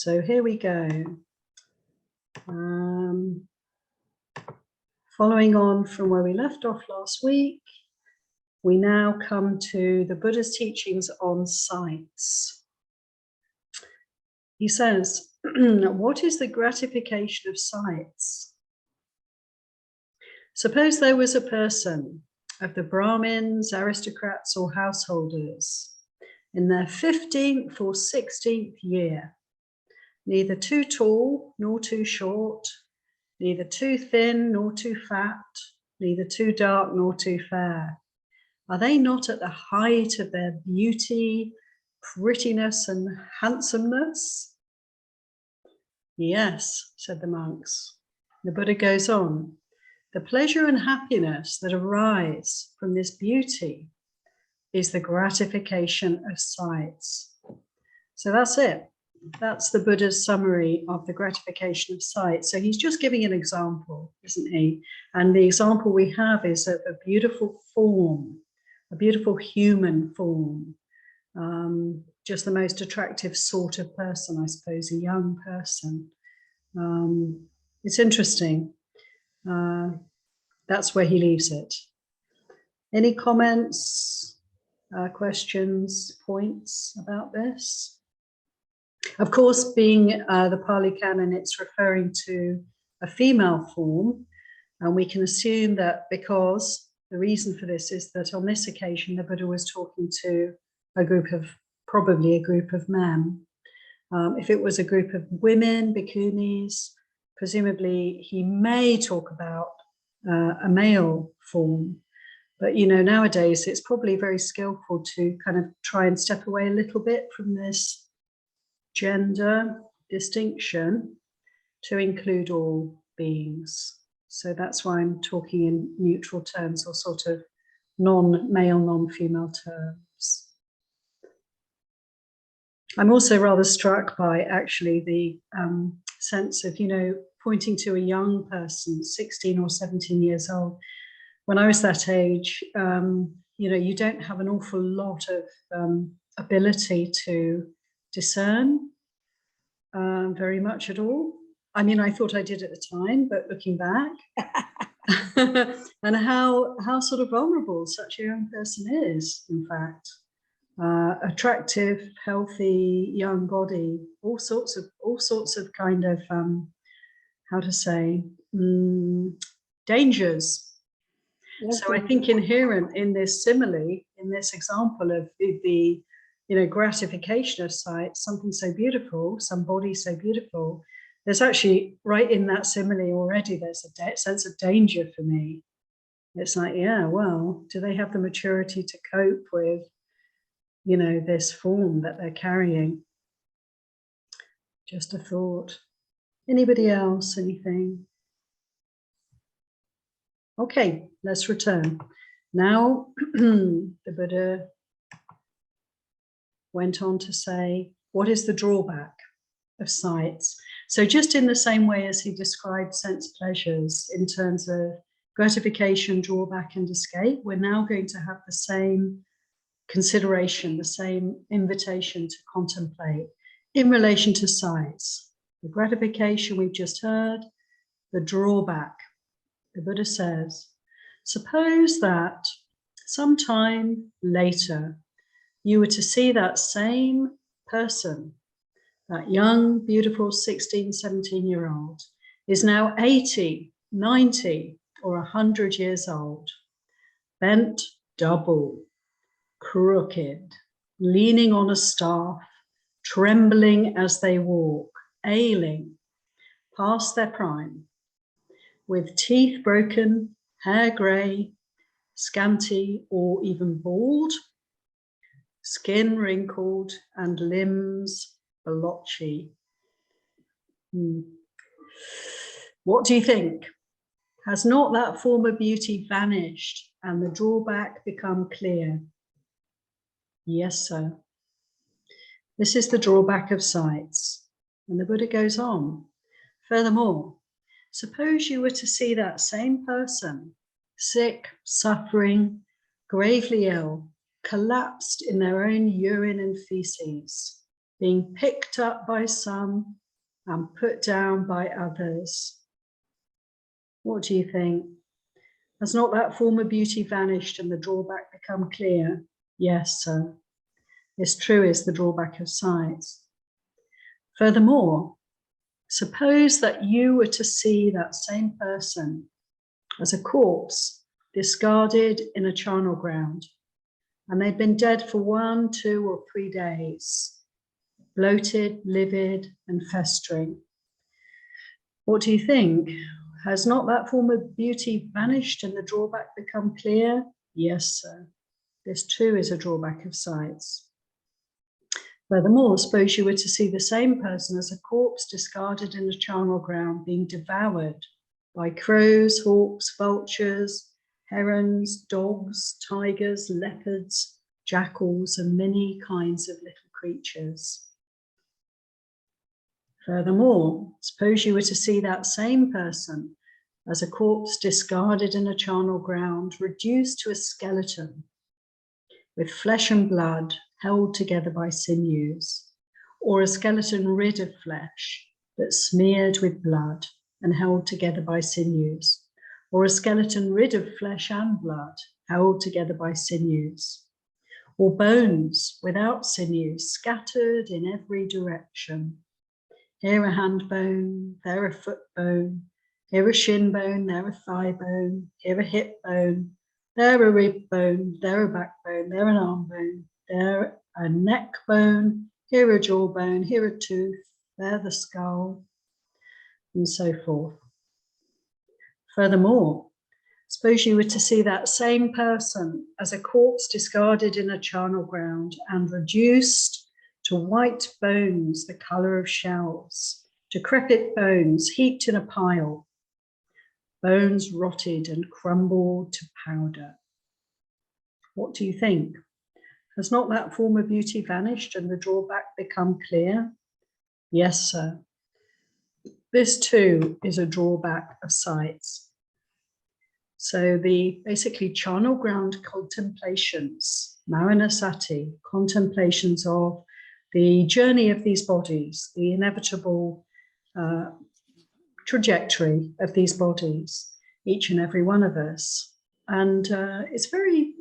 So here we go. Following on from where we left off last week, we now come to the Buddha's teachings on sights. He says, what is the gratification of sights? Suppose there was a person of the Brahmins, aristocrats, or householders in their 15th or 16th year, neither too tall nor too short, neither too thin nor too fat, neither too dark nor too fair. Are they not at the height of their beauty, prettiness, and handsomeness? Yes, said the monks. The Buddha goes on. The pleasure and happiness that arise from this beauty is the gratification of sights. So that's it. That's the Buddha's summary of the gratification of sight. So he's just giving an example, isn't he? And the example we have is a beautiful form, a beautiful human form, just the most attractive sort of person, I suppose, a young person. It's interesting. That's where he leaves it. Any comments, questions, points about this? Of course, being the Pali Canon, it's referring to a female form, and we can assume that because the reason for this is that on this occasion, the Buddha was talking to probably a group of men. If it was a group of women, bhikkhunis, presumably he may talk about a male form. But, you know, nowadays it's probably very skillful to kind of try and step away a little bit from this gender distinction to include all beings. So that's why I'm talking in neutral terms, or sort of non-male, non-female terms. I'm also rather struck by actually the sense of, you know, pointing to a young person, 16 or 17 years old. When I was that age, you know, you don't have an awful lot of ability to discern very much at all. I mean, I thought I did at the time, but looking back, and how sort of vulnerable such a young person is, in fact. Attractive, healthy, young body, all sorts of kind of how to say, dangers. So I think inherent in this simile, in this example of the you know, gratification of sight, something so beautiful, some body so beautiful, there's actually, right in that simile already, there's a sense of danger for me. It's like, yeah, well, do they have the maturity to cope with, you know, this form that they're carrying? Just a thought. Anybody else, anything? Okay, let's return. Now, the Buddha went on to say, what is the drawback of sights? So just in the same way as he described sense pleasures in terms of gratification, drawback, and escape, we're now going to have the same consideration, the same invitation to contemplate in relation to sights. The gratification we've just heard, the drawback. The Buddha says, suppose that sometime later you were to see that same person, that young, beautiful 16, 17-year-old, is now 80, 90, or 100 years old, bent double, crooked, leaning on a staff, trembling as they walk, ailing, past their prime, with teeth broken, hair grey, scanty, or even bald, skin wrinkled, and limbs blotchy. What do you think? Has not that form of beauty vanished and the drawback become clear? Yes, sir. This is the drawback of sights. And the Buddha goes on. Furthermore, suppose you were to see that same person, sick, suffering, gravely ill, collapsed in their own urine and feces, being picked up by some and put down by others. What do you think? Has not that form of beauty vanished and the drawback become clear? Yes, sir. This true is the drawback of sight. Furthermore, suppose that you were to see that same person as a corpse discarded in a charnel ground, and they'd been dead for 1, 2, or 3 days, bloated, livid, and festering. What do you think? Has not that form of beauty vanished and the drawback become clear? Yes, sir. This too is a drawback of sight. Furthermore, suppose you were to see the same person as a corpse discarded in a charnel ground being devoured by crows, hawks, vultures, herons, dogs, tigers, leopards, jackals, and many kinds of little creatures. Furthermore, suppose you were to see that same person as a corpse discarded in a charnel ground, reduced to a skeleton with flesh and blood held together by sinews, or a skeleton rid of flesh but smeared with blood and held together by sinews, or a skeleton rid of flesh and blood held together by sinews, or bones without sinews scattered in every direction. Here a hand bone, there a foot bone, here a shin bone, there a thigh bone, here a hip bone, there a rib bone, there a backbone, there an arm bone, there a neck bone, here a jaw bone, here a tooth, there the skull, and so forth. Furthermore, suppose you were to see that same person as a corpse discarded in a charnel ground and reduced to white bones the colour of shells, decrepit bones heaped in a pile, bones rotted and crumbled to powder. What do you think? Has not that form of beauty vanished and the drawback become clear? Yes, sir. This too is a drawback of sight. So the basically charnel ground contemplations, Maranasati, contemplations of the journey of these bodies, the inevitable trajectory of these bodies, each and every one of us. And it's very,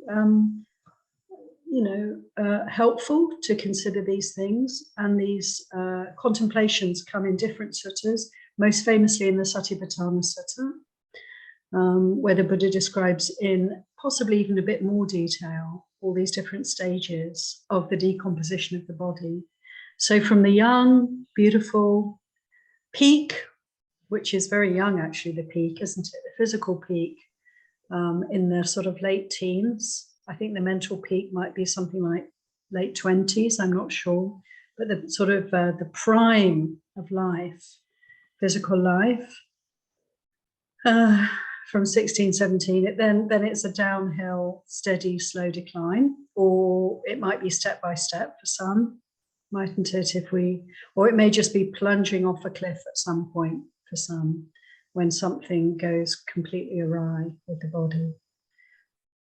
helpful to consider these things. And these contemplations come in different suttas, most famously in the Satipatthana Sutta, where the Buddha describes in possibly even a bit more detail all these different stages of the decomposition of the body. So from the young, beautiful peak, which is very young actually, the peak, isn't it? The physical peak in the sort of late teens. I think the mental peak might be something like late 20s, I'm not sure. But the sort of the prime of life, physical life, from 16, 17, then it's a downhill, steady, slow decline, or it might be step by step for some, mightn't it? Or it may just be plunging off a cliff at some point for some, when something goes completely awry with the body.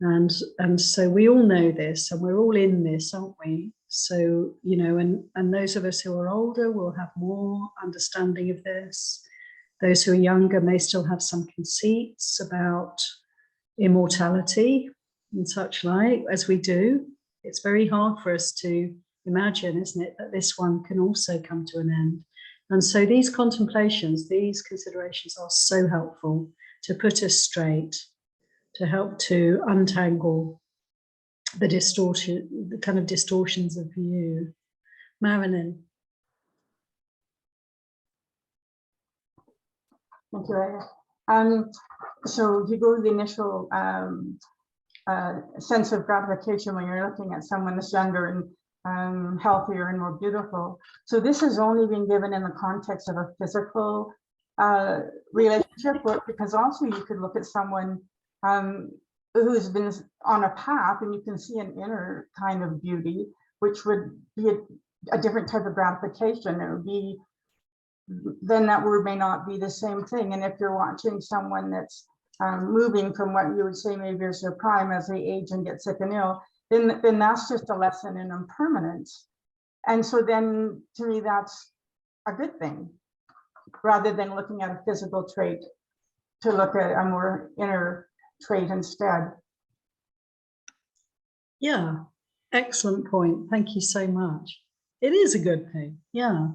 And so we all know this, and we're all in this, aren't we? So, and those of us who are older will have more understanding of this. Those who are younger may still have some conceits about immortality and such like, as we do. It's very hard for us to imagine, isn't it, that this one can also come to an end. And so these contemplations, these considerations are so helpful to put us straight, to help to untangle the kind of distortions of view. Marilyn. Thank you, Aya. So you go to the initial sense of gratification when you're looking at someone that's younger and healthier and more beautiful. So this has only been given in the context of a physical relationship, because also you could look at someone who's been on a path and you can see an inner kind of beauty, which would be a different type of gratification. It would be, then that word may not be the same thing. And if you're watching someone that's moving from what you would say maybe is their prime as they age and get sick and ill, then that's just a lesson in impermanence. And so then to me, that's a good thing, rather than looking at a physical trait, to look at a more inner trait instead. Yeah, excellent point. Thank you so much. It is a good thing, yeah.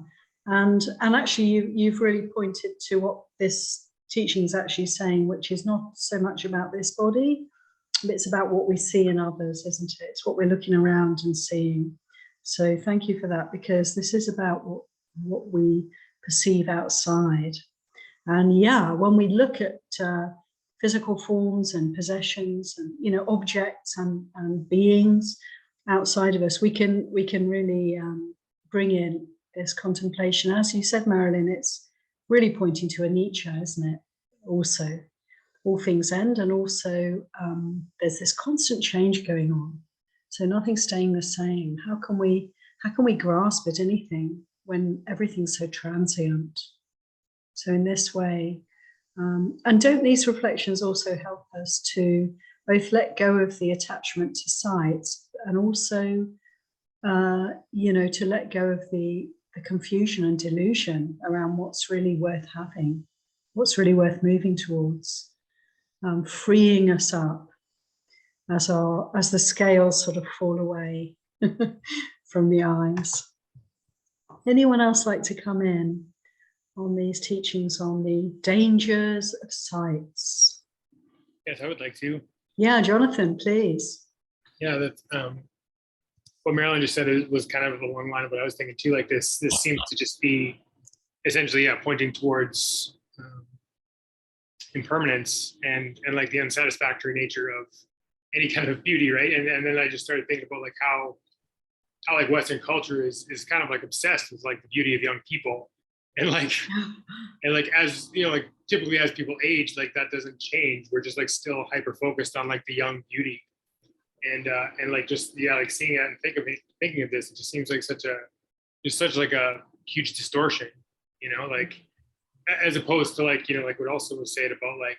And actually, you've really pointed to what this teaching is actually saying, which is not so much about this body, but it's about what we see in others, isn't it? It's what we're looking around and seeing. So thank you for that, because this is about what we perceive outside. And yeah, when we look at physical forms and possessions and, you know, objects and beings outside of us, we can really bring in this contemplation. As you said, Marilyn, it's really pointing to anicca, isn't it? Also, all things end, and also there's this constant change going on. So nothing's staying the same. How can we grasp at anything when everything's so transient? So in this way, and don't these reflections also help us to both let go of the attachment to sights, and also, you know, to let go of the confusion and delusion around what's really worth having, what's really worth moving towards, freeing us up as the scales sort of fall away from the eyes. Anyone else like to come in on these teachings on the dangers of sights? Yes, I would like to. Yeah, Jonathan, please. Yeah, that's what Marilyn just said was kind of along the line of what I was thinking too. Like this seems to just be essentially, yeah, pointing towards impermanence and like the unsatisfactory nature of any kind of beauty, right? And then I just started thinking about like how like Western culture is kind of like obsessed with like the beauty of young people. And like as you know, like typically as people age, like that doesn't change. We're just like still hyper focused on like the young beauty, and like just like seeing it and thinking of this, it just seems like such like a huge distortion, you know, like as opposed to like, you know, like what also was said about like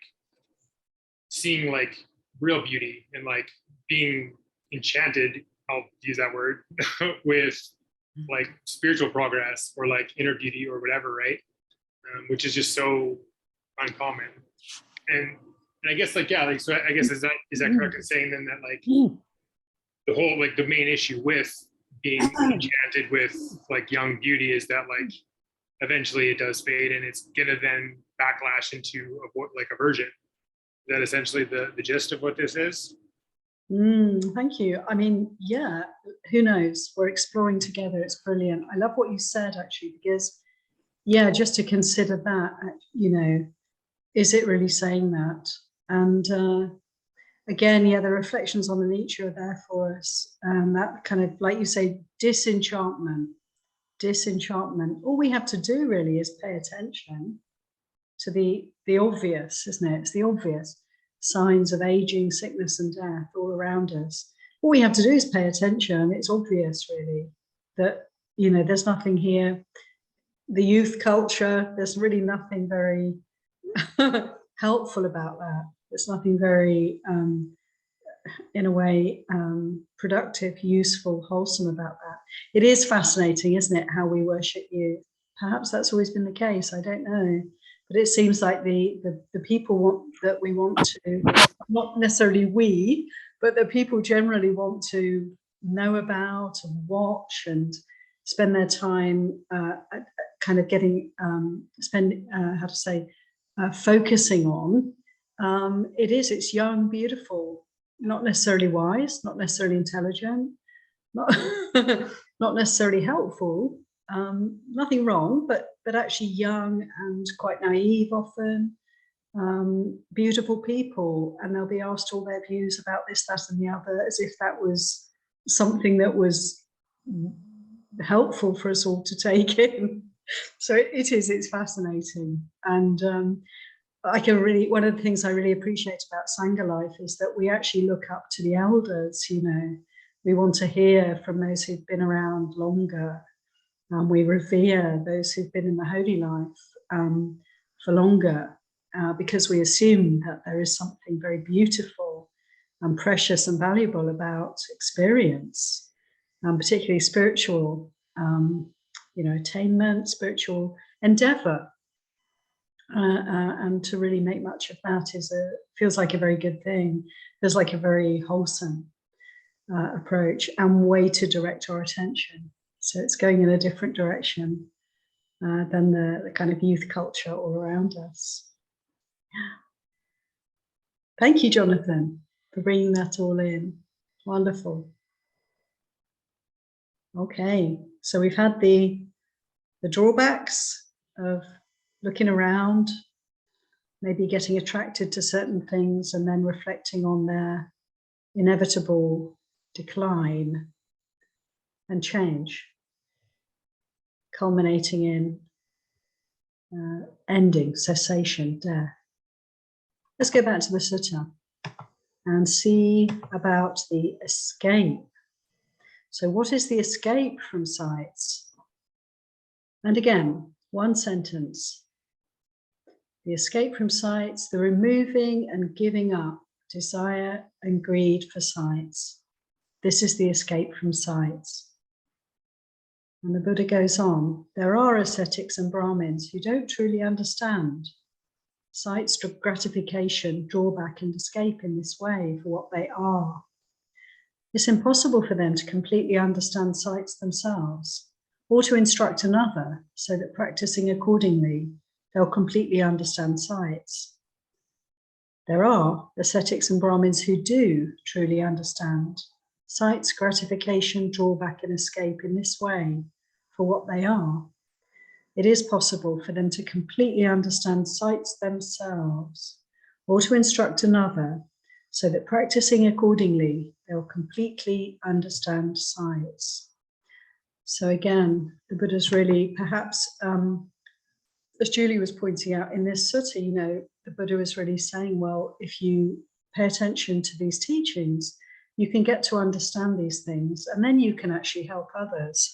seeing like real beauty and like being enchanted, I'll use that word, with like spiritual progress or like inner beauty or whatever, right? Which is just so uncommon. And I guess like, yeah, like, so I guess is that correct in saying then that like the whole, like the main issue with being enchanted with like young beauty is that like eventually it does fade and it's gonna then backlash into like aversion. Is that essentially the gist of what this is? Thank you. I mean, yeah, who knows? We're exploring together. It's brilliant. I love what you said, actually, because, yeah, just to consider that, you know, is it really saying that? And again, yeah, the reflections on the nature are there for us. And that kind of, like you say, disenchantment. All we have to do really is pay attention to the obvious, isn't it? It's the obvious signs of aging, sickness, and death all around us. All we have to do is pay attention. It's obvious, really, that, you know, there's nothing here. The youth culture, there's really nothing very helpful about that. There's nothing very, in a way, productive, useful, wholesome about that. It is fascinating, isn't it, how we worship youth? Perhaps that's always been the case. I don't know. But it seems like the people that we want to, not necessarily we, but the people generally want to know about and watch and spend their time kind of getting, focusing on. It's young, beautiful, not necessarily wise, not necessarily intelligent, not, not necessarily helpful. Nothing wrong, but actually young and quite naive often, beautiful people, and they'll be asked all their views about this, that, and the other, as if that was something that was helpful for us all to take in. So it's fascinating. And one of the things I really appreciate about Sangha life is that we actually look up to the elders, you know. We want to hear from those who've been around longer. We revere those who've been in the holy life for longer, because we assume that there is something very beautiful and precious and valuable about experience, particularly spiritual attainment, spiritual endeavor. And to really make much of that feels like a very good thing. Feels like a very wholesome approach and way to direct our attention. So it's going in a different direction than the kind of youth culture all around us. Thank you, Jonathan, for bringing that all in. Wonderful. Okay, so we've had the drawbacks of looking around, maybe getting attracted to certain things and then reflecting on their inevitable decline and change, culminating in ending, cessation, death. Let's go back to the Sutta and see about the escape. So what is the escape from sights? And again, one sentence. The escape from sights, the removing and giving up desire and greed for sights. This is the escape from sights. And the Buddha goes on, there are ascetics and Brahmins who don't truly understand sights, gratification, drawback and escape in this way for what they are. It's impossible for them to completely understand sights themselves or to instruct another so that practicing accordingly, they'll completely understand sights. There are ascetics and Brahmins who do truly understand sights, gratification, drawback and escape in this way for what they are. It is possible for them to completely understand sights themselves or to instruct another so that practicing accordingly, they'll completely understand sights. So again, the Buddha's really perhaps, as Julie was pointing out in this sutta, the Buddha was really saying, well, if you pay attention to these teachings, you can get to understand these things and then you can actually help others.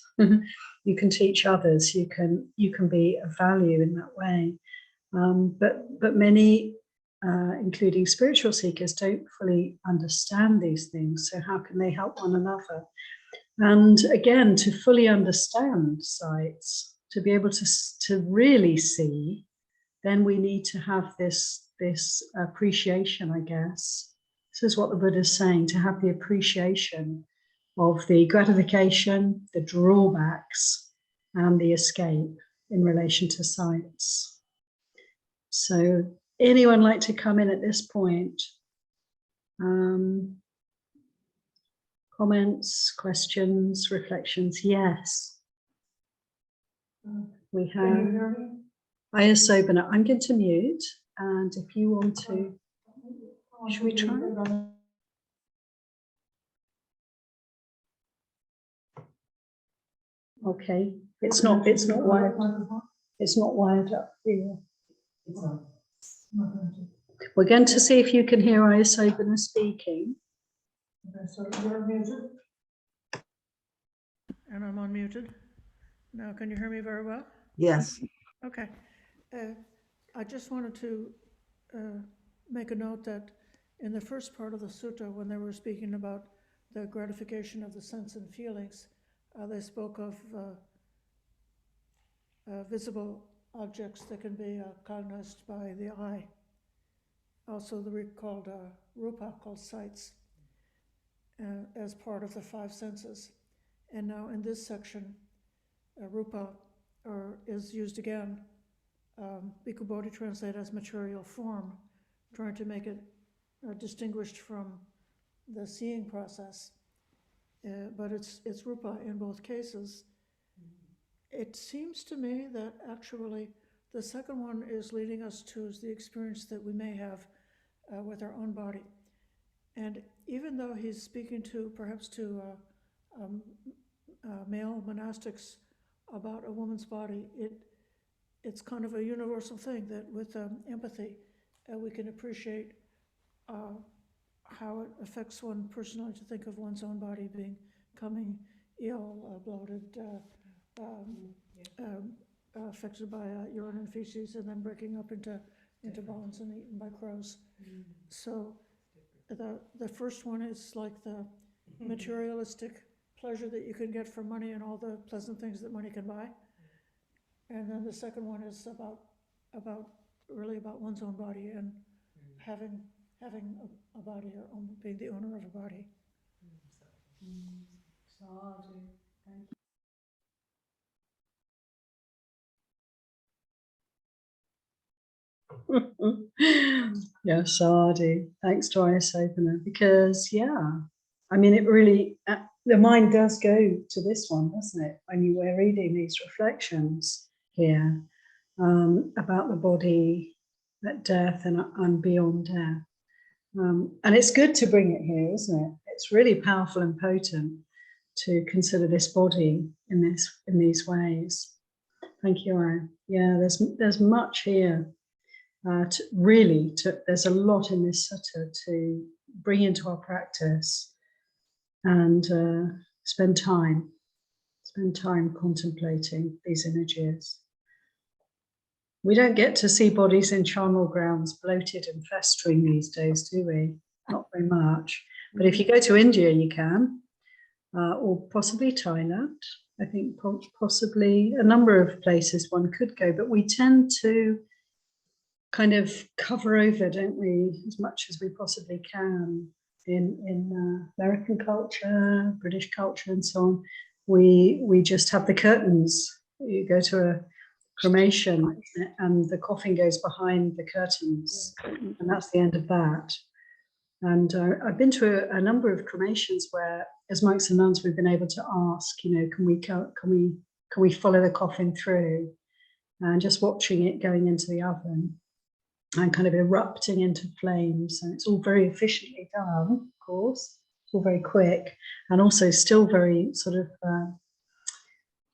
You can teach others, you can be of value in that way. But many, including spiritual seekers, don't fully understand these things. So how can they help one another? And again, to fully understand sights, to be able to really see, then we need to have this appreciation, I guess. This is what the Buddha is saying, to have the appreciation of the gratification, the drawbacks, and the escape in relation to sights. So anyone like to come in at this point? Comments, questions, reflections? Yes. We have. Can you hear me? Ayasobana. I'm going to mute, and if you want to, should we try? Okay, it's not wired. It's not wired up here. We're going to see if you can hear Ayasobana speaking. So you're muted. And I'm unmuted. Now, can you hear me very well? Yes. Okay. I just wanted to make a note that in the first part of the sutta, when they were speaking about the gratification of the sense and feelings, they spoke of visible objects that can be cognized by the eye. Also, they're called rupa, called sights, as part of the five senses. And now in this section, rupa is used again. Bhikkhu Bodhi translated as material form, trying to make it distinguished from the seeing process. But it's rupa in both cases. It seems to me that actually the second one is leading us to the experience that we may have with our own body. And even though he's speaking perhaps to male monastics about a woman's body, it's kind of a universal thing that with empathy, we can appreciate how it affects one personally to think of one's own body becoming ill, bloated, affected by urine and feces, and then breaking up into bones and eaten by crows. So the first one is like the materialistic pleasure that you can get from money and all the pleasant things that money can buy. And then the second one is really about one's own body and having a body, or being the owner of a body. Yeah, Sadi. Thanks, Doris Opener. Because, yeah, I mean, it really, the mind does go to this one, doesn't it? When you were reading these reflections here about the body at death and beyond death. And it's good to bring it here, isn't it? It's really powerful and potent to consider this body in these ways. Thank you, Anne. Yeah, there's much here. There's a lot in this sutta to bring into our practice and spend time contemplating these images. We don't get to see bodies in charnel grounds bloated and festering these days, do we? Not very much. But if you go to India, you can, or possibly Thailand. I think possibly a number of places one could go, but we tend to kind of cover over, don't we, as much as we possibly can in American culture, British culture, and so on. We just have the curtains. You go to a cremation and the coffin goes behind the curtains, and that's the end of that. And I've been to a number of cremations where, as monks and nuns, we've been able to ask, can we follow the coffin through, and just watching it going into the oven and kind of erupting into flames. And it's all very efficiently done, of course. It's all very quick, and also still very sort of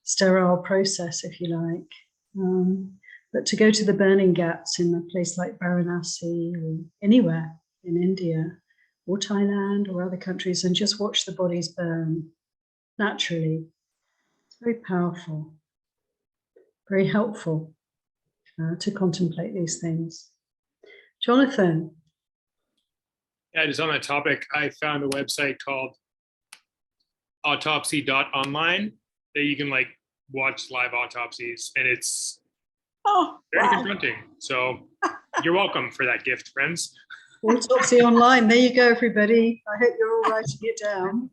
sterile process, if you like. But to go to the burning ghats in a place like Varanasi or anywhere in India or Thailand or other countries and just watch the bodies burn naturally, it's very powerful, very helpful to contemplate these things. Jonathan. Yeah, just on that topic, I found a website called autopsy.online that you can like watch live autopsies, and it's very confronting. So you're welcome for that gift, friends. Autopsy online. There you go, everybody. I hope you're all writing it down.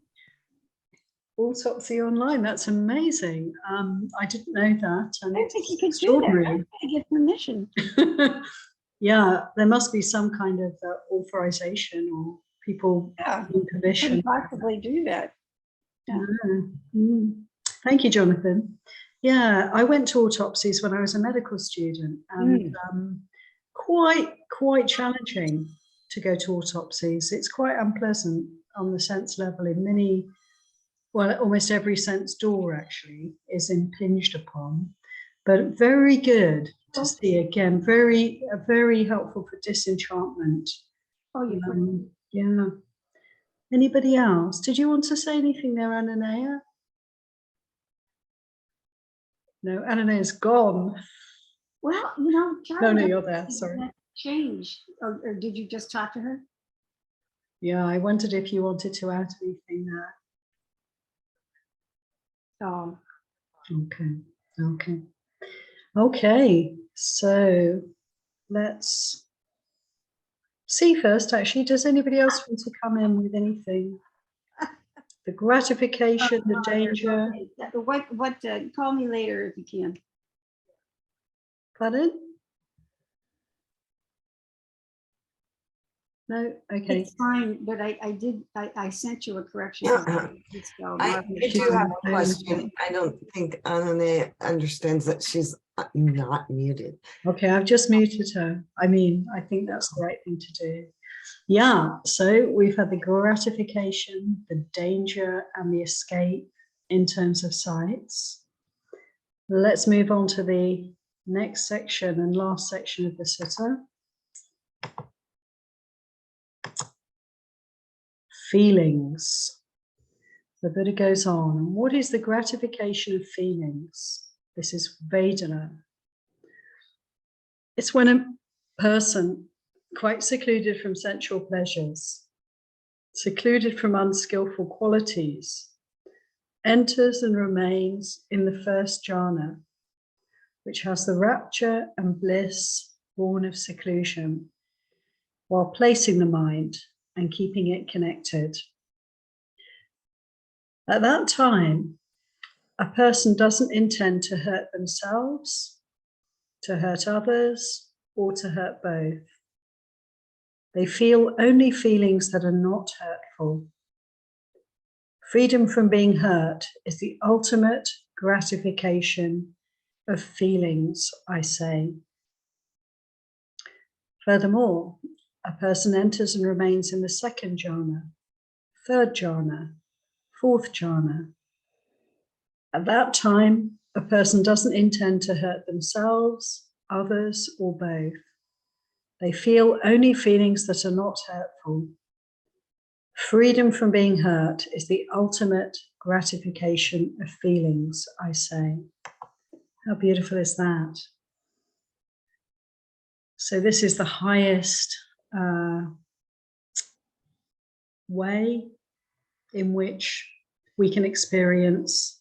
Autopsy online. That's amazing. I didn't know that. And I think you could do that. I'm going to get permission. Yeah, there must be some kind of authorization or people in permission. Couldn't possibly do that. Yeah. Thank you, Jonathan. Yeah, I went to autopsies when I was a medical student, and quite challenging to go to autopsies. It's quite unpleasant on the sense level in almost every sense door actually is impinged upon, but very good to see again, very helpful for disenchantment. Yeah. Anybody else? Did you want to say anything there, Ananea? No, Ananaya's gone. Well, No, you're there. Sorry. Change, or did you just talk to her? Yeah, I wondered if you wanted to add anything there. Oh. Okay. So let's see first. Actually, does anybody else want to come in with anything? The gratification, the danger. What? Call me later if you can. Pardon? No, okay. It's fine, but I sent you a correction. I do have a question. I don't think Anane understands that she's not muted. Okay, I've just muted her. I mean, I think that's the right thing to do. Yeah, so we've had the gratification, the danger, and the escape in terms of sights. Let's move on to the next section and last section of the sutta. Feelings. The Buddha goes on. What is the gratification of feelings? This is Vedana. It's when a person, quite secluded from sensual pleasures, secluded from unskillful qualities, enters and remains in the first jhana, which has the rapture and bliss born of seclusion, while placing the mind and keeping it connected. At that time, a person doesn't intend to hurt themselves, to hurt others, or to hurt both. They feel only feelings that are not hurtful. Freedom from being hurt is the ultimate gratification of feelings, I say. Furthermore, a person enters and remains in the second jhana, third jhana, fourth jhana. At that time, a person doesn't intend to hurt themselves, others, or both. They feel only feelings that are not hurtful. Freedom from being hurt is the ultimate gratification of feelings, I say. How beautiful is that? So this is the highest way in which we can experience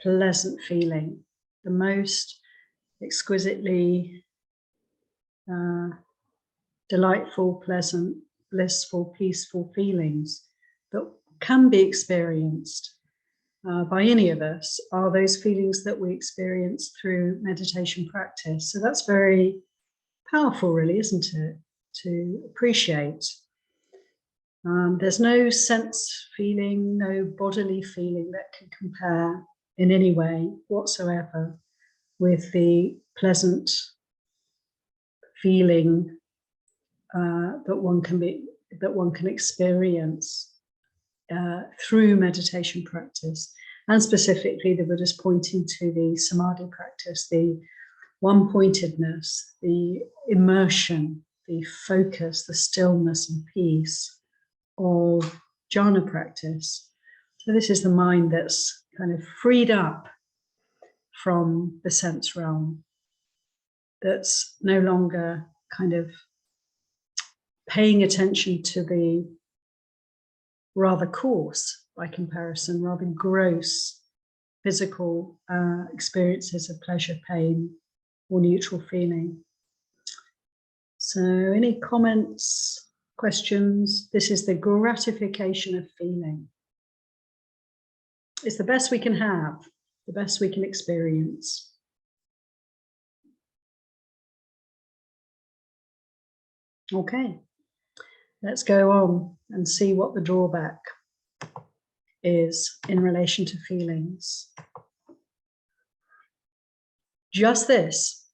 pleasant feeling, the most exquisitely delightful, pleasant, blissful, peaceful feelings that can be experienced by any of us are those feelings that we experience through meditation practice. So that's very powerful, really, isn't it? To appreciate. There's no sense feeling, no bodily feeling that can compare in any way whatsoever with the pleasant feeling that one can experience through meditation practice, and specifically the Buddha's pointing to the samadhi practice, the one-pointedness, the immersion, the focus, the stillness and peace of jhana practice. So this is the mind that's kind of freed up from the sense realm, that's no longer kind of paying attention to the rather coarse, by comparison, rather gross physical experiences of pleasure, pain, or neutral feeling. So any comments, questions? This is the gratification of feeling. It's the best we can have, the best we can experience. Okay, let's go on and see what the drawback is in relation to feelings. Just this.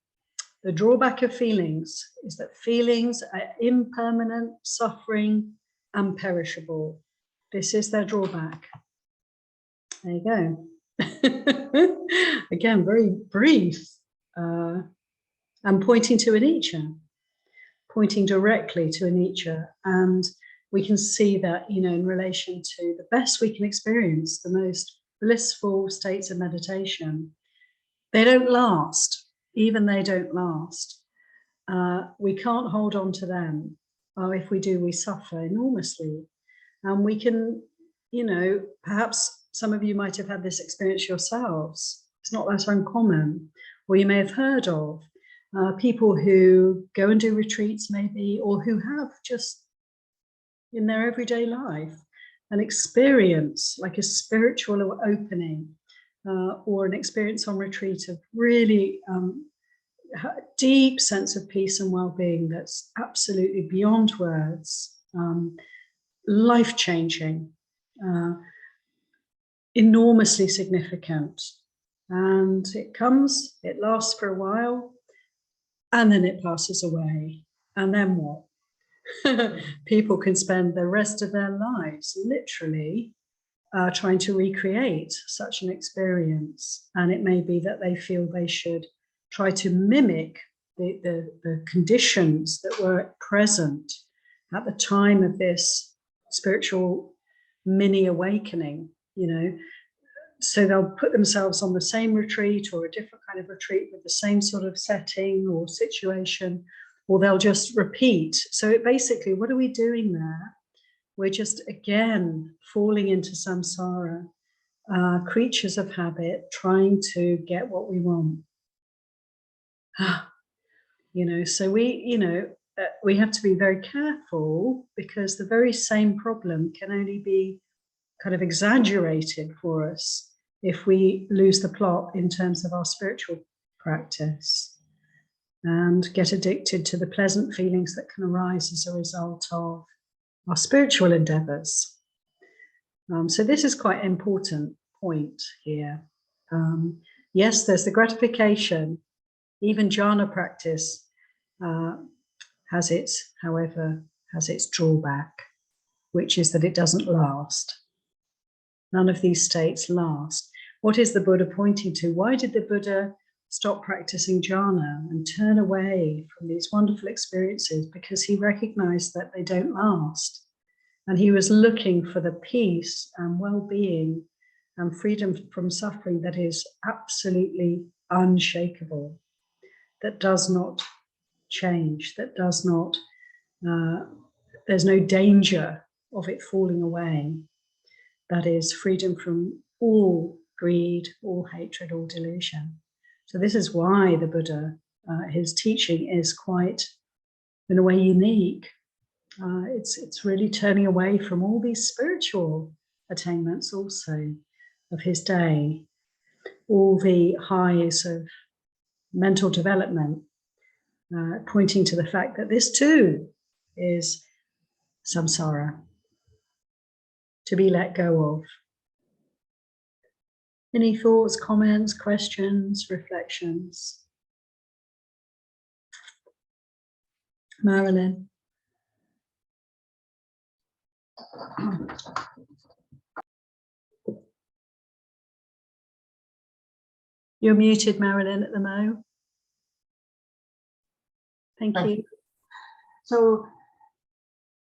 The drawback of feelings is that feelings are impermanent, suffering, and perishable. This is their drawback. There you go. Again, very brief, and pointing to anicca, pointing directly to anicca. And we can see that, in relation to the best we can experience, the most blissful states of meditation, they don't last. Even they don't last. We can't hold on to them. If we do, we suffer enormously. And we can, perhaps some of you might have had this experience yourselves. It's not that uncommon. Or you may have heard of people who go and do retreats maybe, or who have just in their everyday life an experience like a spiritual opening, or an experience on retreat of really deep sense of peace and well-being that's absolutely beyond words, life-changing, enormously significant. And it comes, it lasts for a while, and then it passes away. And then what? People can spend the rest of their lives literally trying to recreate such an experience. And it may be that they feel they should try to mimic the conditions that were present at the time of this spiritual mini awakening, So they'll put themselves on the same retreat or a different kind of retreat with the same sort of setting or situation, or they'll just repeat. So it basically, what are we doing there? We're just, again, falling into samsara, creatures of habit trying to get what we want. So we have to be very careful, because the very same problem can only be kind of exaggerated for us if we lose the plot in terms of our spiritual practice and get addicted to the pleasant feelings that can arise as a result of our spiritual endeavors. So this is quite an important point here. Yes, there's the gratification. Even jhana practice has its drawback, which is that it doesn't last. None of these states last. What is the Buddha pointing to? Why did the Buddha stop practicing jhana and turn away from these wonderful experiences? Because he recognized that they don't last. And he was looking for the peace and well-being and freedom from suffering that is absolutely unshakable, that does not change, that does not, there's no danger of it falling away. That is freedom from all greed, all hatred, all delusion. So this is why the Buddha, his teaching is quite, in a way, unique. It's really turning away from all these spiritual attainments also of his day, all the highs of mental development, pointing to the fact that this too is samsara, to be let go of. Any thoughts, comments, questions, reflections? Marilyn? You're muted, Marilyn, at the mo. Thank you. So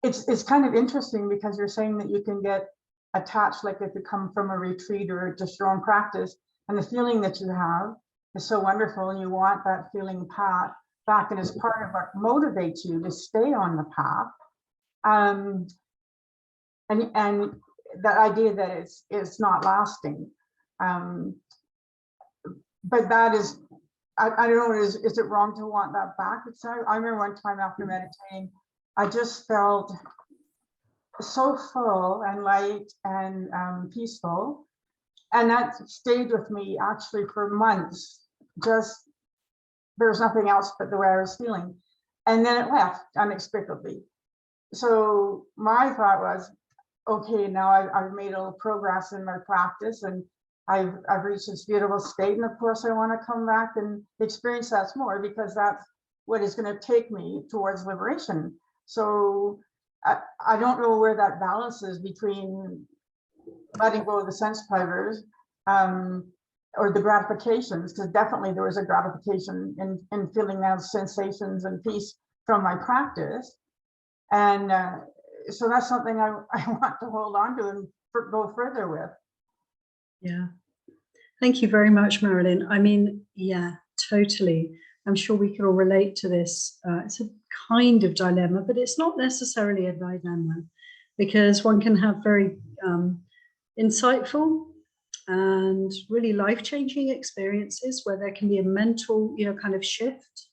it's kind of interesting, because you're saying that you can get attached, like if you come from a retreat or just your own practice, and the feeling that you have is so wonderful, and you want that feeling back, and it's part of what motivates you to stay on the path. And that idea that it's not lasting. But that is, I don't know, is it wrong to want that back? I remember one time after meditating, I just felt so full and light and peaceful. And that stayed with me actually for months. Just, there was nothing else but the way I was feeling. And then it left unexpectedly. So my thought was, okay, now I've made a little progress in my practice, and I've reached this beautiful state. And of course I want to come back and experience that more, because that's what is going to take me towards liberation. So I don't know where that balance is between letting go of the sense pleasures or the gratifications, because definitely there was a gratification in feeling those sensations and peace from my practice. And so that's something I want to hold on to and go further with. Yeah. Thank you very much, Marilyn. I mean, yeah, totally. I'm sure we can all relate to this. It's a kind of dilemma, but it's not necessarily a dilemma, because one can have very insightful and really life-changing experiences where there can be a mental, kind of shift,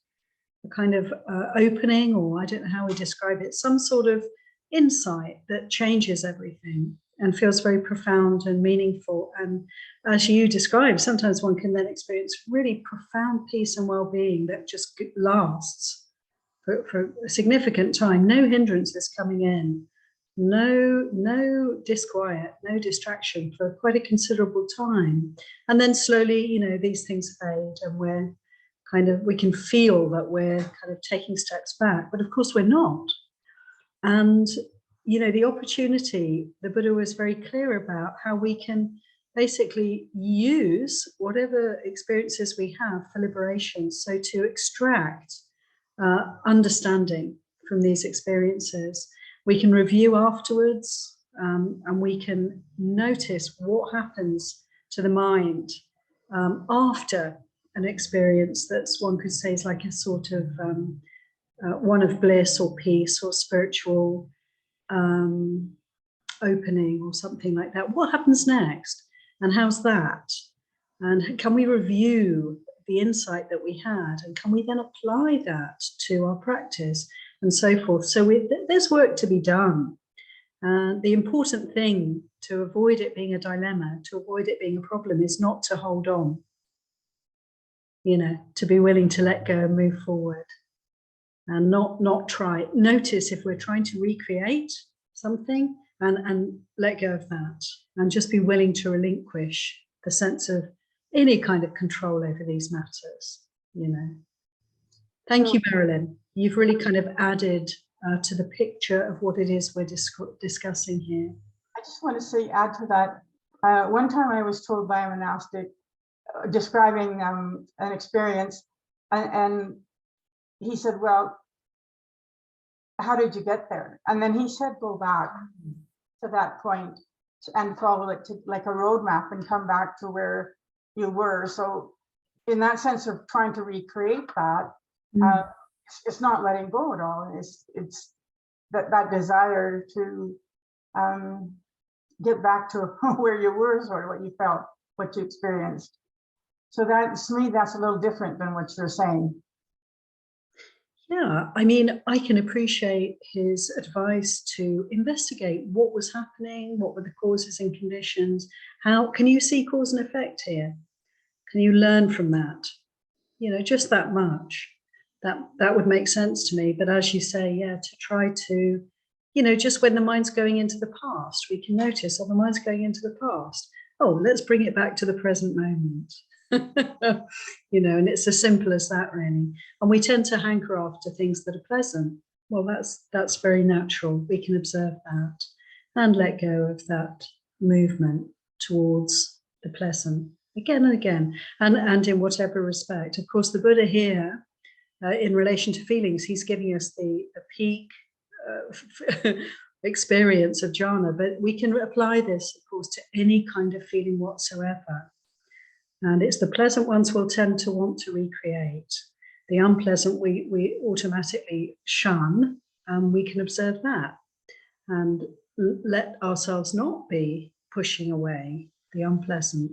a kind of opening, or I don't know how we describe it, some sort of insight that changes everything and feels very profound and meaningful. And as you described, sometimes one can then experience really profound peace and well-being that just lasts for a significant time. No hindrances coming in, no disquiet, no distraction for quite a considerable time. And then slowly, these things fade, and we can feel that we're kind of taking steps back, but of course we're not. And the opportunity, the Buddha was very clear about how we can basically use whatever experiences we have for liberation. So to extract understanding from these experiences, we can review afterwards, and we can notice what happens to the mind after an experience that's, one could say, is like a sort of one of bliss or peace or spiritual opening or something like that. What happens next? And how's that? And can we review the insight that we had? And can we then apply that to our practice and so forth? So there's work to be done. The important thing to avoid it being a dilemma, to avoid it being a problem, is not to hold on, to be willing to let go and move forward and not try. Notice if we're trying to recreate something and let go of that and just be willing to relinquish the sense of any kind of control over these matters, Thank you, Marilyn. You've really kind of added to the picture of what it is we're discussing here. I just want to say, add to that. One time I was told by a monastic describing an experience, and he said, well, how did you get there? And then he said, go back to that point and follow it to like a roadmap and come back to where you were. So in that sense of trying to recreate that, it's not letting go at all. It's that desire to get back to where you were, sort of what you felt, what you experienced. So that, to me, that's a little different than what you're saying. Yeah, I mean, I can appreciate his advice to investigate what was happening, what were the causes and conditions. How can you see cause and effect here? Can you learn from that? Just that much. That would make sense to me. But as you say, yeah, to try to, just when the mind's going into the past, we can notice, oh, the mind's going into the past. Oh, let's bring it back to the present moment. And it's as simple as that, really. And we tend to hanker after things that are pleasant. Well, that's very natural. We can observe that and let go of that movement towards the pleasant again and again, and in whatever respect. Of course, the Buddha here, in relation to feelings, he's giving us the peak experience of jhana, but we can apply this, of course, to any kind of feeling whatsoever. And it's the pleasant ones we'll tend to want to recreate. The unpleasant we automatically shun, and we can observe that and let ourselves not be pushing away the unpleasant.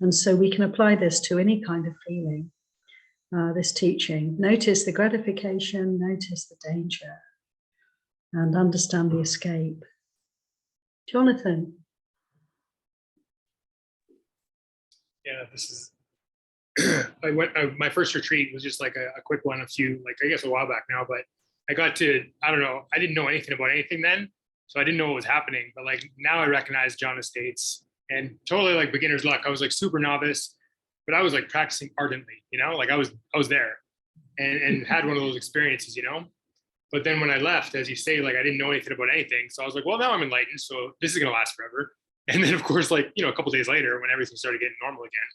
And so we can apply this to any kind of feeling, this teaching. Notice the gratification, notice the danger, and understand the escape. Jonathan. Yeah, this is, my first retreat was just like a quick one, I guess a while back now, but I got to, I don't know, I didn't know anything about anything then. So I didn't know what was happening, but like now I recognize jhana states and totally like beginner's luck. I was like super novice, but I was like practicing ardently, like I was there and had one of those experiences, But then when I left, as you say, like I didn't know anything about anything. So I was like, well, now I'm enlightened, so this is gonna last forever. And then of course, like, a couple days later when everything started getting normal again.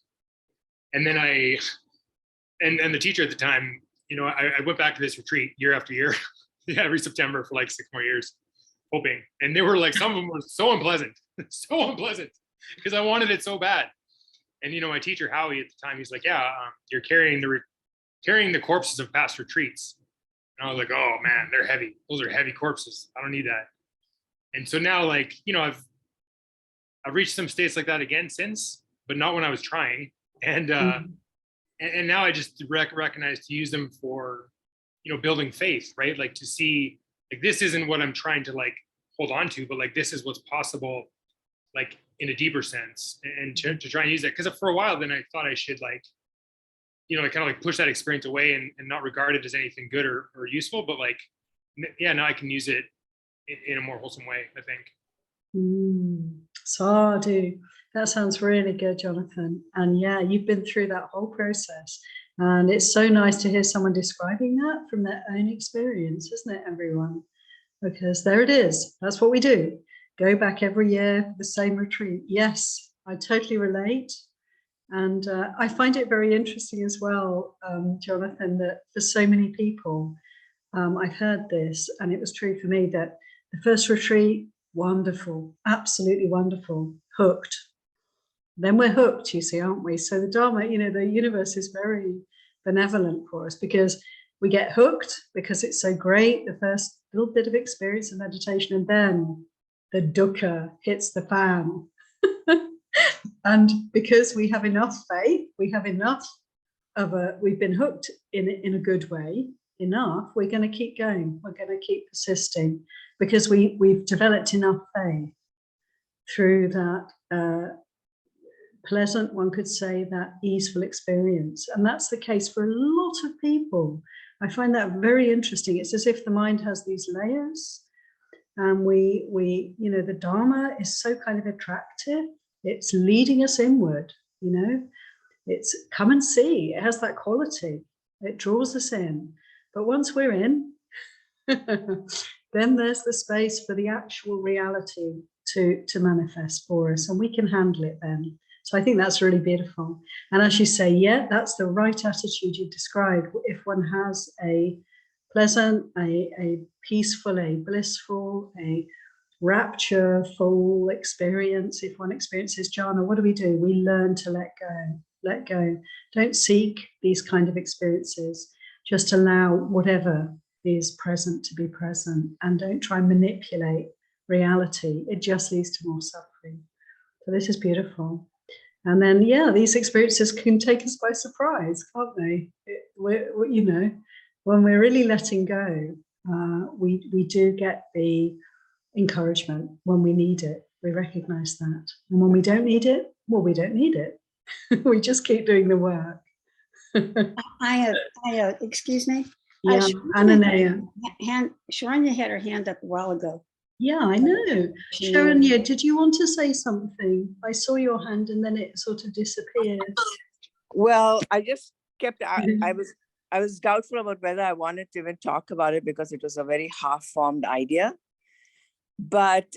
And then and the teacher at the time, I went back to this retreat year after year, every September for like 6 more years, hoping. And they were like, some of them were so unpleasant, because I wanted it so bad. And, my teacher, Howie, at the time, he's like, yeah, you're carrying the corpses of past retreats. And I was like, oh man, they're heavy. Those are heavy corpses. I don't need that. And so now, like, I've reached some states like that again since, but not when I was trying. And and now I just recognize to use them for, building faith, right? Like to see, like, this isn't what I'm trying to like hold on to, but like, this is what's possible, like in a deeper sense, and to try and use that. Because for a while, then I thought I should like, like kind of like push that experience away and not regard it as anything good or useful. But like, yeah, now I can use it in a more wholesome way, I think. Sadhu. That sounds really good, Jonathan. And yeah, you've been through that whole process. And it's so nice to hear someone describing that from their own experience, isn't it, everyone? Because there it is. That's what we do. Go back every year for the same retreat. Yes, I totally relate. And I find it very interesting as well, Jonathan, that for so many people, I've heard this, and it was true for me, that the first retreat, wonderful, absolutely wonderful, hooked. Then we're hooked, you see, aren't we? So the Dharma, the universe is very benevolent for us, because we get hooked because it's so great, the first little bit of experience of meditation, and then the dukkha hits the fan. And because we have enough faith, we have enough we've been hooked in a good way enough, we're going to keep going. We're going to keep persisting because we've developed enough faith through that pleasant, one could say, that easeful experience. And that's the case for a lot of people. I find that very interesting. It's as if the mind has these layers, and we the Dharma is so kind of attractive. It's leading us inward, it's come and see. It has that quality. It draws us in. But once we're in, then there's the space for the actual reality to manifest for us, and we can handle it then. So I think that's really beautiful. And as you say, yeah, that's the right attitude you described. If one has a pleasant, a peaceful, a blissful, a raptureful experience, if one experiences jhana, what do? We learn to let go. Don't seek these kind of experiences. Just allow whatever is present to be present, and don't try and manipulate reality. It just leads to more suffering. So this is beautiful. And then, yeah, these experiences can take us by surprise, can't they? When we're really letting go, we do get the encouragement when we need it. We recognize that. And when we don't need it, well, we don't need it. We just keep doing the work. I have, excuse me? Yeah, Ananaya. Sharanya had her hand up a while ago. Yeah, I know. Sharanya, did you want to say something? I saw your hand and then it sort of disappeared. Well, I just kept, I was doubtful about whether I wanted to even talk about it because it was a very half-formed idea. But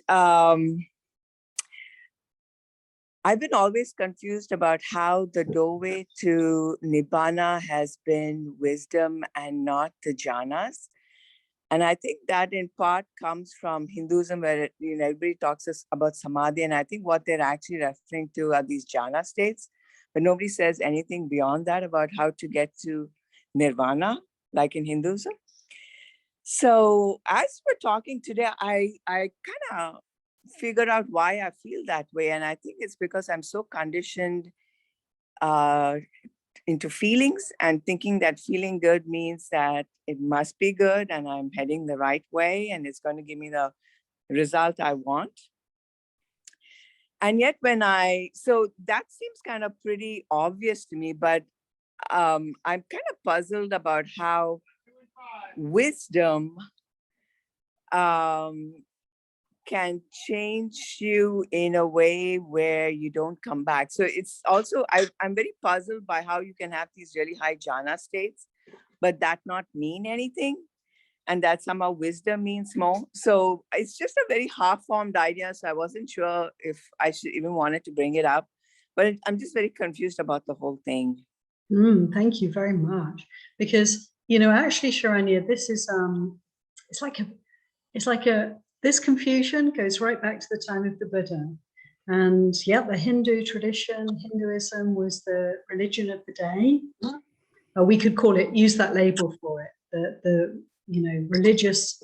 I've been always confused about how the doorway to Nibbana has been wisdom and not the jhanas. And I think that in part comes from Hinduism, where everybody talks about samadhi. And I think what they're actually referring to are these jhana states, but nobody says anything beyond that about how to get to nirvana, like in Hinduism. So as we're talking today, I kind of figured out why I feel that way. And I think it's because I'm so conditioned into feelings and thinking that feeling good means that it must be good and I'm heading the right way and it's going to give me the result I want. And yet so that seems kind of pretty obvious to me, but I'm kind of puzzled about how wisdom can change you in a way where you don't come back. So it's also, I'm very puzzled by how you can have these really high jhana states, but that not mean anything. And that somehow wisdom means more. So it's just a very half-formed idea. So I wasn't sure if I should even wanted to bring it up, but I'm just very confused about the whole thing. Thank you very much. Because, actually, Sharanya, this is, this confusion goes right back to the time of the Buddha. And yeah, the Hindu tradition, Hinduism was the religion of the day. We could use that label for it, the religious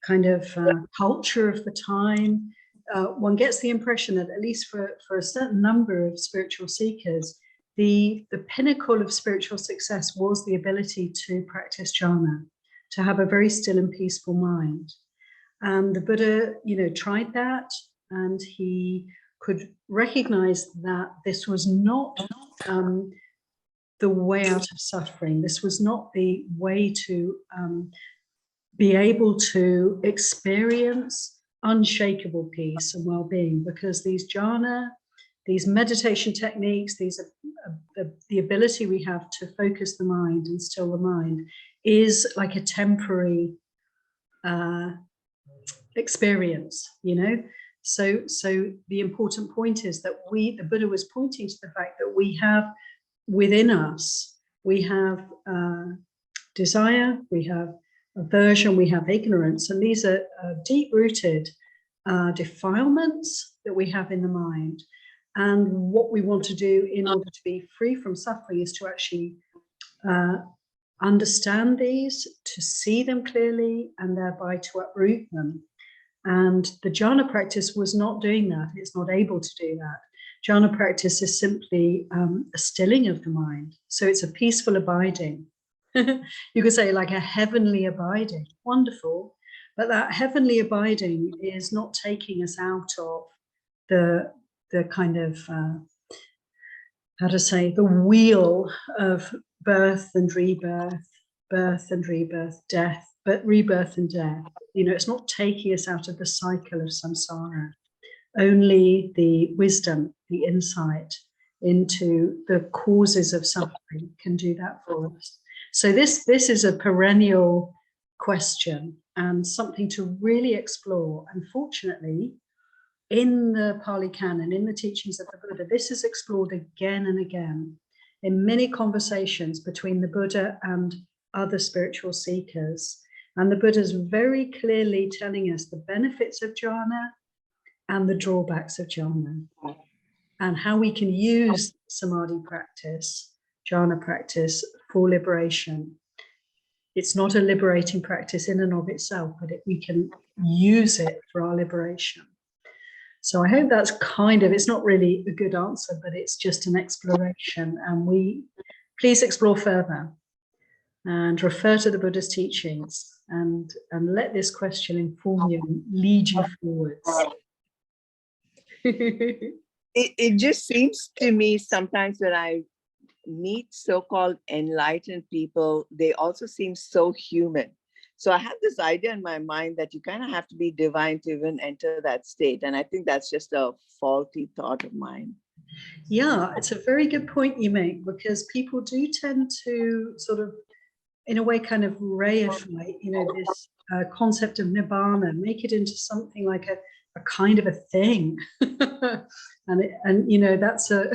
kind of culture of the time. One gets the impression that at least for a certain number of spiritual seekers, the pinnacle of spiritual success was the ability to practice jhana, to have a very still and peaceful mind. And the Buddha, tried that, and he could recognize that this was not the way out of suffering. This was not the way to be able to experience unshakable peace and well-being, because these jhana, these meditation techniques, these the ability we have to focus the mind and still the mind is like a temporary experience, So the important point is that the Buddha was pointing to the fact that we have within us, we have desire, we have aversion, we have ignorance, and these are deep-rooted defilements that we have in the mind. And what we want to do in order to be free from suffering is to actually understand these, to see them clearly, and thereby to uproot them. And the jhana practice was not doing that. It's not able to do that. Jhana practice is simply a stilling of the mind. So it's a peaceful abiding. You could say like a heavenly abiding. Wonderful. But that heavenly abiding is not taking us out of the kind of, how to say, the wheel of birth and rebirth, death, but rebirth and death. You know, it's not taking us out of the cycle of samsara. Only the wisdom, the insight into the causes of suffering can do that for us. So this is a perennial question and something to really explore. Unfortunately, in the Pali Canon, in the teachings of the Buddha, this is explored again and again in many conversations between the Buddha and other spiritual seekers. And the Buddha is very clearly telling us the benefits of jhana and the drawbacks of jhana, and how we can use samadhi practice, jhana practice, for liberation. It's not a liberating practice in and of itself, but we can use it for our liberation. So I hope that's kind of, it's not really a good answer, but it's just an exploration. And please explore further and refer to the Buddha's teachings and let this question inform you and lead you forwards. It just seems to me sometimes when I meet so-called enlightened people, they also seem so human. So I have this idea in my mind that you kind of have to be divine to even enter that state. And I think that's just a faulty thought of mine. Yeah, it's a very good point you make, because people do tend to sort of, in a way, kind of reify, you know, this concept of nibbana, make it into something like a kind of a thing. and you know, that's a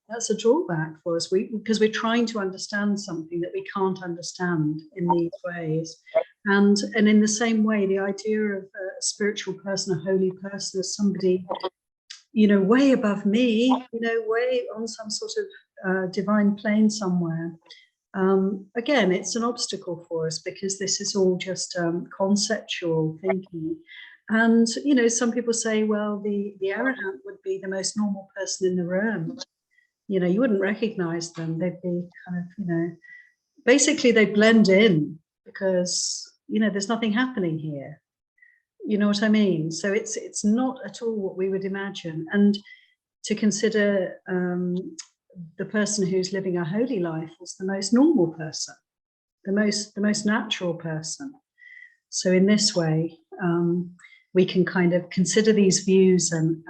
that's a drawback for us, because we're trying to understand something that we can't understand in these ways. And in the same way, the idea of a spiritual person, a holy person, as somebody, you know, way above me, you know, way on some sort of divine plane somewhere. Again, it's an obstacle for us, because this is all just conceptual thinking. And, you know, some people say, well, the arahant would be the most normal person in the room. You know, you wouldn't recognize them. They'd be kind of, you know, basically they blend in, because, you know, there's nothing happening here. You know what I mean? So it's not at all what we would imagine. And to consider the person who's living a holy life as the most normal person, the most natural person. So in this way, we can kind of consider these views and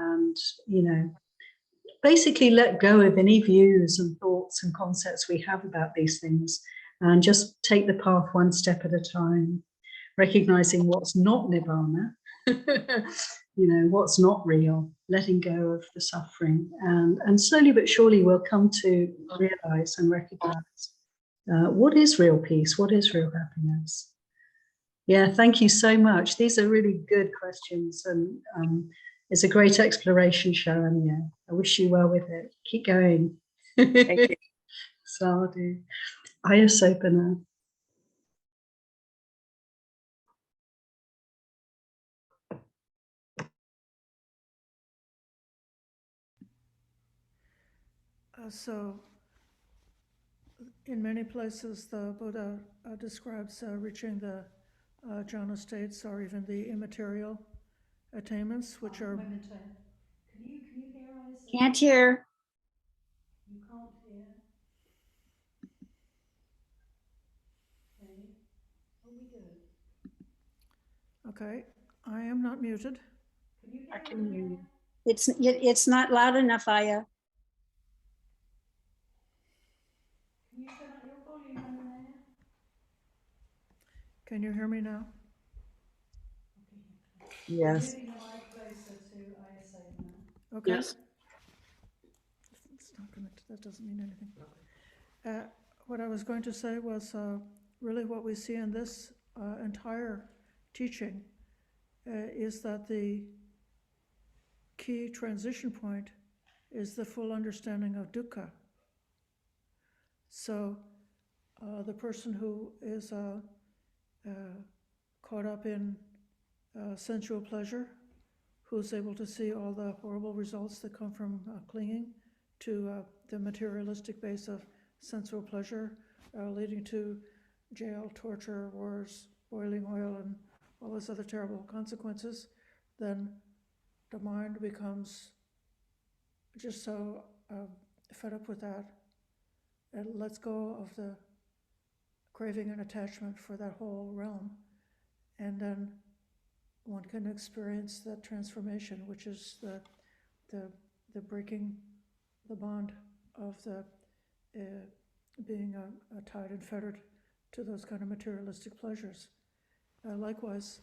you know, basically let go of any views and thoughts and concepts we have about these things, and just take the path one step at a time, recognizing what's not nibbana, you know, what's not real, letting go of the suffering, and slowly but surely we'll come to realize and recognize what is real peace, what is real happiness. Yeah, thank you so much. These are really good questions, and it's a great exploration, Sharon. Yeah, I wish you well with it. Keep going. Thank you. Sadhu. Ayasopana. So in many places, the Buddha describes reaching the jhana states, or even the immaterial attainments, which are... Can you hear us? Can't hear. You can't hear. Okay. Are we good? Okay, I am not muted. Can you hear I can hear us? you. It's not loud enough, Aya. Can you turn up your volume, Anna? Can you hear me now? Yes. Moving the mic closer to Ayasopana. Okay. Yes. It's not connected, that doesn't mean anything. What I was going to say was really what we see in this entire teaching is that the key transition point is the full understanding of dukkha. So the person who is caught up in sensual pleasure, who's able to see all the horrible results that come from clinging to the materialistic base of sensual pleasure, leading to jail, torture, wars, boiling oil, and all those other terrible consequences, then the mind becomes just so fed up with that. It lets go of the craving and attachment for that whole realm. And then one can experience that transformation, which is the breaking the bond of the being tied and fettered to those kind of materialistic pleasures. Likewise,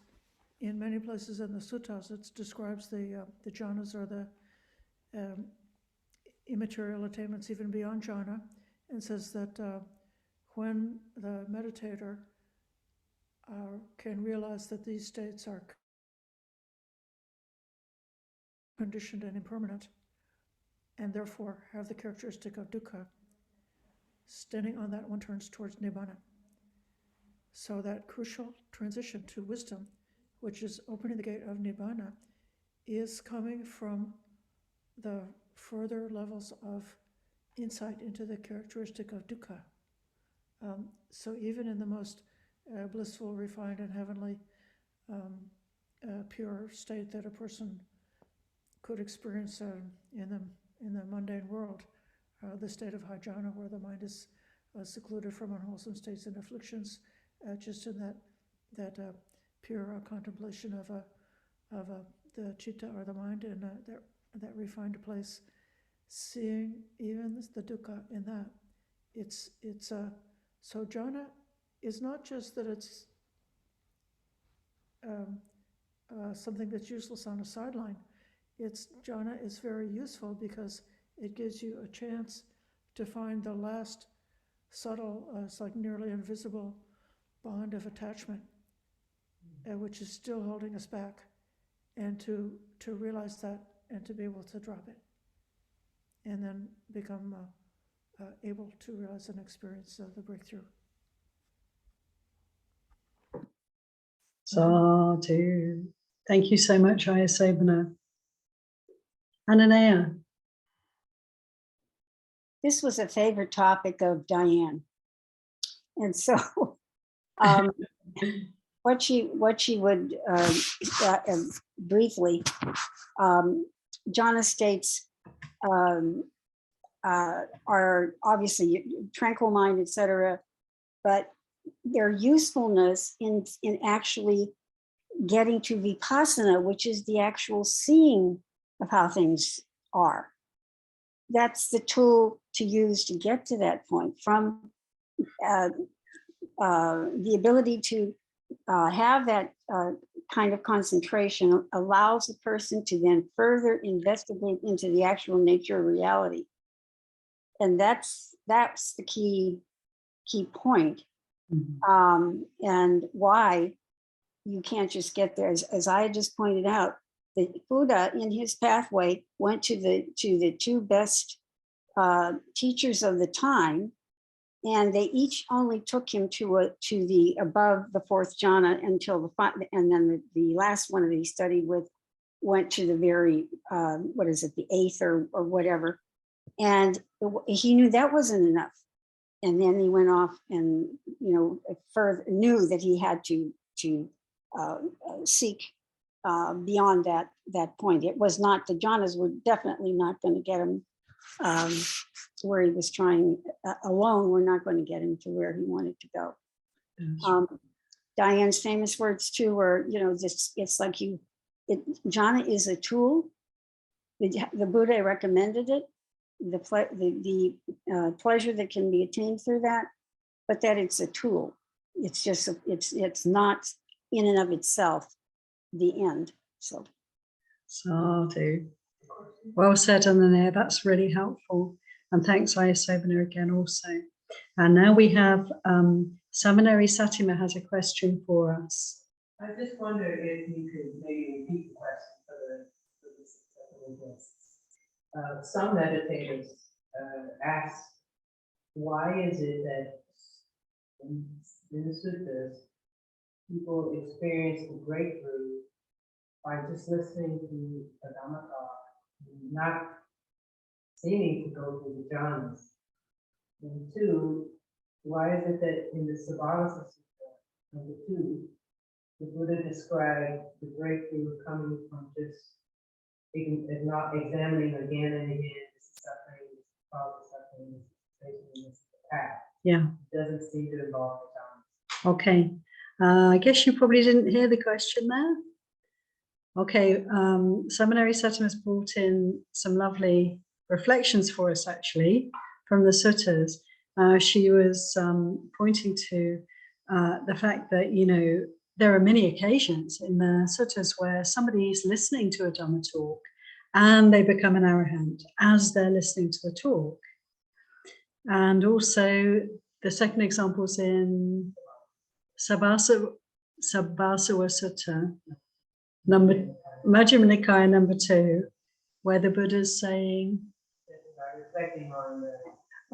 in many places in the suttas, it describes the jhanas or the immaterial attainments even beyond jhana, and says that when the meditator can realize that these states are conditioned and impermanent, and therefore have the characteristic of dukkha, standing on that, one turns towards nibbana. So that crucial transition to wisdom, which is opening the gate of nibbana, is coming from the further levels of insight into the characteristic of dukkha. So even in the most blissful, refined, and heavenly pure state that a person could experience in the mundane world, the state of high jhana, where the mind is secluded from unwholesome states and afflictions, just in that pure contemplation of the citta or the mind in that refined place, seeing even the dukkha in that. It's so jhana is not just that it's something that's useless on a sideline. Jhana is very useful because it gives you a chance to find the last subtle, it's like nearly invisible bond of attachment, which is still holding us back, and to realize that and to be able to drop it, and then become able to realize and experience the breakthrough. Sadhu. Thank you so much, Ayasebana. Ananaya. This was a favorite topic of Diane. And so what she would briefly, jhana states are obviously tranquil mind, etc., but their usefulness in actually getting to vipassana, which is the actual seeing of how things are. That's the tool to use to get to that point. From the ability to have that kind of concentration allows a person to then further investigate into the actual nature of reality. And that's the key point. Mm-hmm. And why you can't just get there. As I just pointed out, the Buddha in his pathway went to the two best teachers of the time, and they each only took him to the above the fourth jhana until and then the last one that he studied with went to the very the eighth or whatever, and he knew that wasn't enough, and then he went off and further knew that he had to seek beyond that point. It was not, the jhanas were definitely not going to get him where he was trying alone. We're not going to get him to where he wanted to go. Diane's famous words too were, it's like jhana is a tool. The Buddha recommended it, the pleasure that can be attained through that, but that it's a tool. It's just it's not in and of itself the end. So Sadhu. Well said, Ananaya. That's really helpful. And thanks, Ayasebana, again also. And now we have Samaneri Satima has a question for us. I just wonder if you could maybe repeat the question for the guests. Some meditators ask, why is it that in the suttas people experience the breakthrough by just listening to the Dhamma talk, not seeming to go through the jhanas? And two, why is it that in the Sabhavasa Sutta, number 2, the Buddha described the breakthrough coming from just not examining again and again, this is suffering, this is cause of suffering, this is the path. Yeah. It doesn't seem to involve the jhanas. Okay. I guess you probably didn't hear the question there. Okay. Seminary Satam has brought in some lovely reflections for us, actually, from the suttas. She was pointing to the fact that, you know, there are many occasions in the suttas where somebody is listening to a Dhamma talk and they become an arahant as they're listening to the talk. And also the second example is in Sabbasava Sutta, Majjhima Nikaya number 2, where the Buddha's saying, By reflecting on the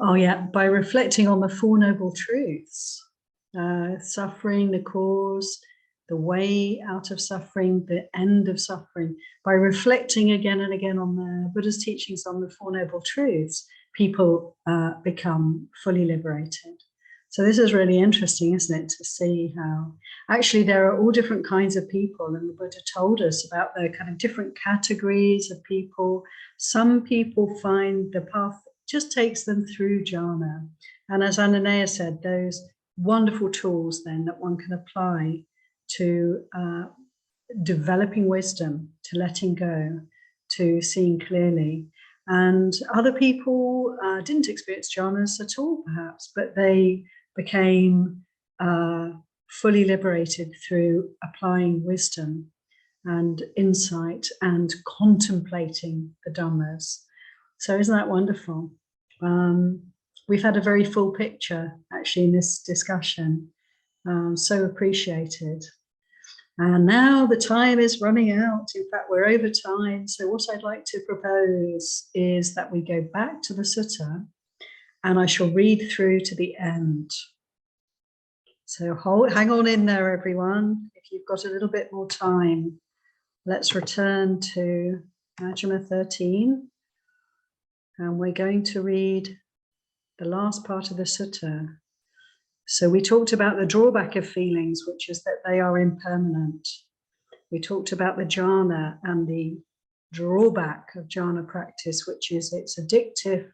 oh yeah, by reflecting on the Four Noble Truths, suffering, the cause, the way out of suffering, the end of suffering, by reflecting again and again on the Buddha's teachings on the Four Noble Truths, people become fully liberated. So this is really interesting, isn't it, to see how actually there are all different kinds of people, and the Buddha told us about the kind of different categories of people. Some people find the path just takes them through jhana. And as Ananaya said, those wonderful tools then that one can apply to developing wisdom, to letting go, to seeing clearly. And other people didn't experience jhanas at all, perhaps, but they became fully liberated through applying wisdom and insight and contemplating the Dhammas. So isn't that wonderful? We've had a very full picture actually in this discussion. So appreciated. And now the time is running out. In fact, we're over time. So what I'd like to propose is that we go back to the sutta and I shall read through to the end. So hang on in there, everyone. If you've got a little bit more time, let's return to Majjhima 13. And we're going to read the last part of the sutta. So we talked about the drawback of feelings, which is that they are impermanent. We talked about the jhana and the drawback of jhana practice, which is its addictive,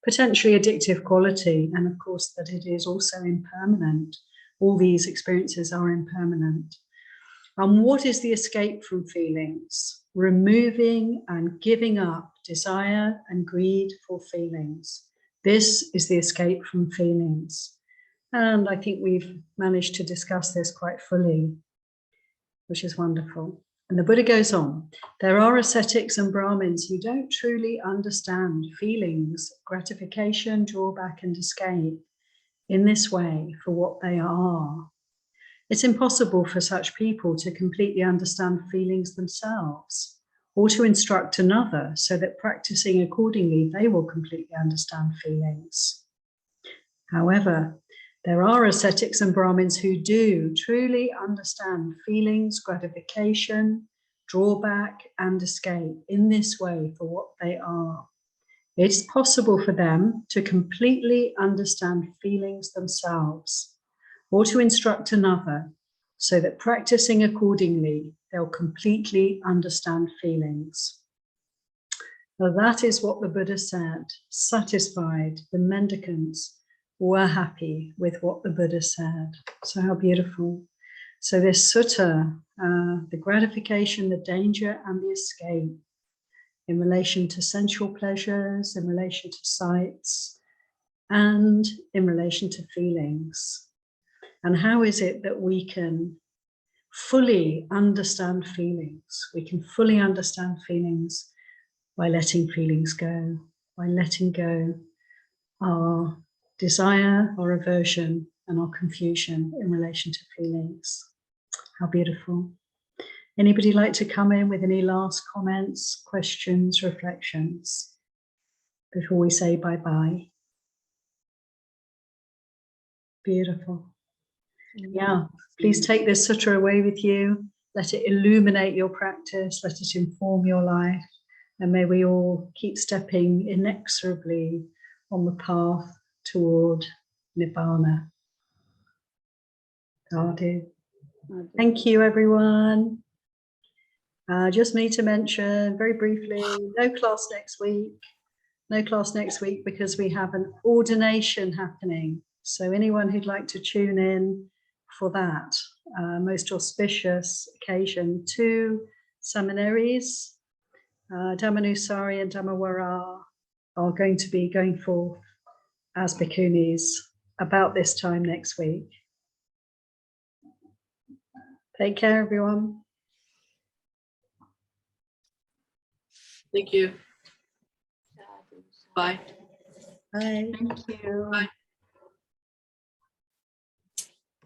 potentially addictive quality, and of course that it is also impermanent. All these experiences are impermanent. And what is the escape from feelings? Removing and giving up desire and greed for feelings. This is the escape from feelings. And I think we've managed to discuss this quite fully, which is wonderful. And the Buddha goes on, there are ascetics and Brahmins who don't truly understand feelings, gratification, drawback, and escape in this way for what they are. It's impossible for such people to completely understand feelings themselves or to instruct another so that practicing accordingly, they will completely understand feelings. However, there are ascetics and Brahmins who do truly understand feelings, gratification, drawback, and escape in this way for what they are. It's possible for them to completely understand feelings themselves or to instruct another so that practicing accordingly, they'll completely understand feelings. Now that is what the Buddha said, satisfied, the mendicants were happy with what the Buddha said. So how beautiful. So this sutta, the gratification, the danger, and the escape in relation to sensual pleasures, in relation to sights, and in relation to feelings. And how is it that we can fully understand feelings? We can fully understand feelings by letting feelings go, by letting go our desire, our aversion, and our confusion in relation to feelings. How beautiful. Anybody like to come in with any last comments, questions, reflections before we say bye-bye? Beautiful. Yeah, please take this sutta away with you. let it illuminate your practice, let it inform your life, and may we all keep stepping inexorably on the path toward Nibbana. Sadhu. Thank you, everyone. Just need to mention very briefly, no class next week. No class next week because we have an ordination happening. So anyone who'd like to tune in for that most auspicious occasion, 2 seminaries, Dhammanusari and Dhammawara, are going to be going forth as bhikkhunis about this time next week. Take care, everyone. Thank you. Bye. Bye. Thank you. Bye.